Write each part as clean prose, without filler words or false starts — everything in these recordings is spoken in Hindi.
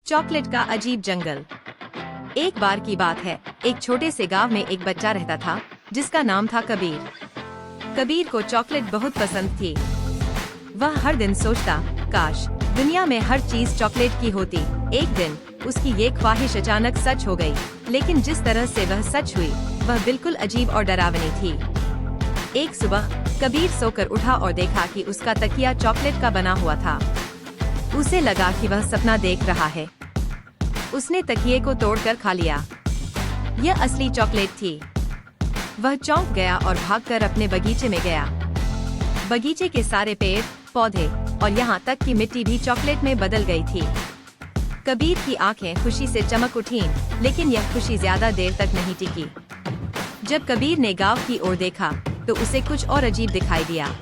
चॉकलेट का अजीब जंगल। एक बार की बात है, एक छोटे से गांव में एक बच्चा रहता था जिसका नाम था कबीर। कबीर को चॉकलेट बहुत पसंद थी। वह हर दिन सोचता, काश दुनिया में हर चीज चॉकलेट की होती। एक दिन उसकी ये ख्वाहिश अचानक सच हो गई, लेकिन जिस तरह से वह सच हुई वह बिल्कुल अजीब और डरावनी थी। एक सुबह कबीर सोकर उठा और देखा कि उसका तकिया चॉकलेट का बना हुआ था। उसे लगा कि वह सपना देख रहा है। उसने तकिए को तोड़कर खा लिया। यह असली चॉकलेट थी। वह चौंक गया और भागकर अपने बगीचे में गया। बगीचे के सारे पेड़, पौधे और यहाँ तक कि मिट्टी भी चॉकलेट में बदल गई थी। कबीर की आंखें खुशी से चमक उठीं, लेकिन यह खुशी ज्यादा देर तक नहीं टिकी। जब कबीर ने गांव की ओर देखा तो उसे कुछ और अजीब दिखाई दिया।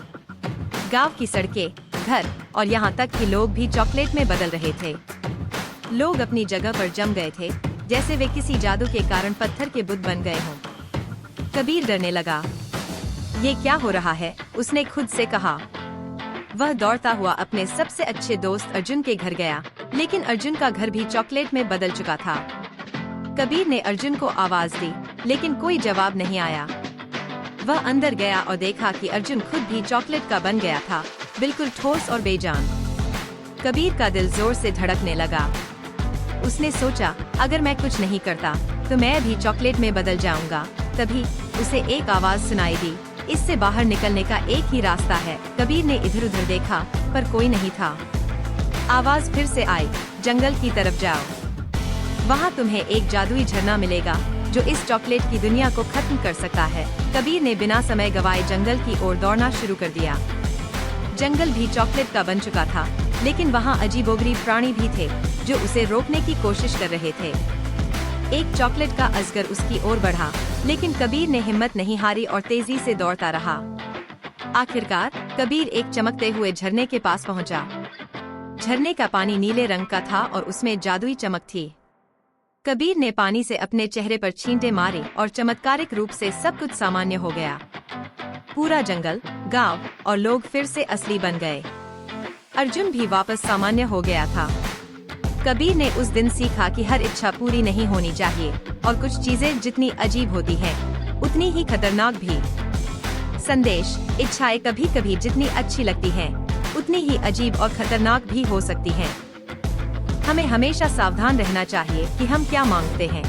गांव की सड़कें, घर और यहाँ तक कि लोग भी चॉकलेट में बदल रहे थे। लोग अपनी जगह पर जम गए थे, जैसे वे किसी जादू के कारण पत्थर के बुत बन गए हों। कबीर डरने लगा। ये क्या हो रहा है, उसने खुद से कहा। वह दौड़ता हुआ अपने सबसे अच्छे दोस्त अर्जुन के घर गया, लेकिन अर्जुन का घर भी चॉकलेट में बदल चुका था। कबीर ने अर्जुन को आवाज दी, लेकिन कोई जवाब नहीं आया। वह अंदर गया और देखा कि अर्जुन खुद भी चॉकलेट का बन गया था, बिल्कुल ठोस और बेजान। कबीर का दिल जोर से धड़कने लगा। उसने सोचा, अगर मैं कुछ नहीं करता तो मैं भी चॉकलेट में बदल जाऊंगा। तभी उसे एक आवाज सुनाई दी, इससे बाहर निकलने का एक ही रास्ता है। कबीर ने इधर उधर देखा, पर कोई नहीं था। आवाज फिर से आई, जंगल की तरफ जाओ। वहाँ तुम्हें एक जादुई झरना मिलेगा जो इस चॉकलेट की दुनिया को खत्म कर सकता है। कबीर ने बिना समय गवाए जंगल की ओर दौड़ना शुरू कर दिया। जंगल भी चॉकलेट का बन चुका था, लेकिन वहाँ अजीबोगरीब प्राणी भी थे जो उसे रोकने की कोशिश कर रहे थे। एक चॉकलेट का अजगर उसकी ओर बढ़ा, लेकिन कबीर ने हिम्मत नहीं हारी और तेजी से दौड़ता रहा। आखिरकार कबीर एक चमकते हुए झरने के पास पहुंचा। झरने का पानी नीले रंग का था और उसमें जादुई चमक थी। कबीर ने पानी से अपने चेहरे पर छींटे मारी और चमत्कारिक रूप से सब कुछ सामान्य हो गया। पूरा जंगल, गांव और लोग फिर से असली बन गए। अर्जुन भी वापस सामान्य हो गया था। कबीर ने उस दिन सीखा कि हर इच्छा पूरी नहीं होनी चाहिए और कुछ चीजें जितनी अजीब होती हैं, उतनी ही खतरनाक भी। संदेश: इच्छाएं कभी कभी जितनी अच्छी लगती हैं, उतनी ही अजीब और खतरनाक भी हो सकती हैं। हमें हमेशा सावधान रहना चाहिए कि हम क्या मांगते हैं।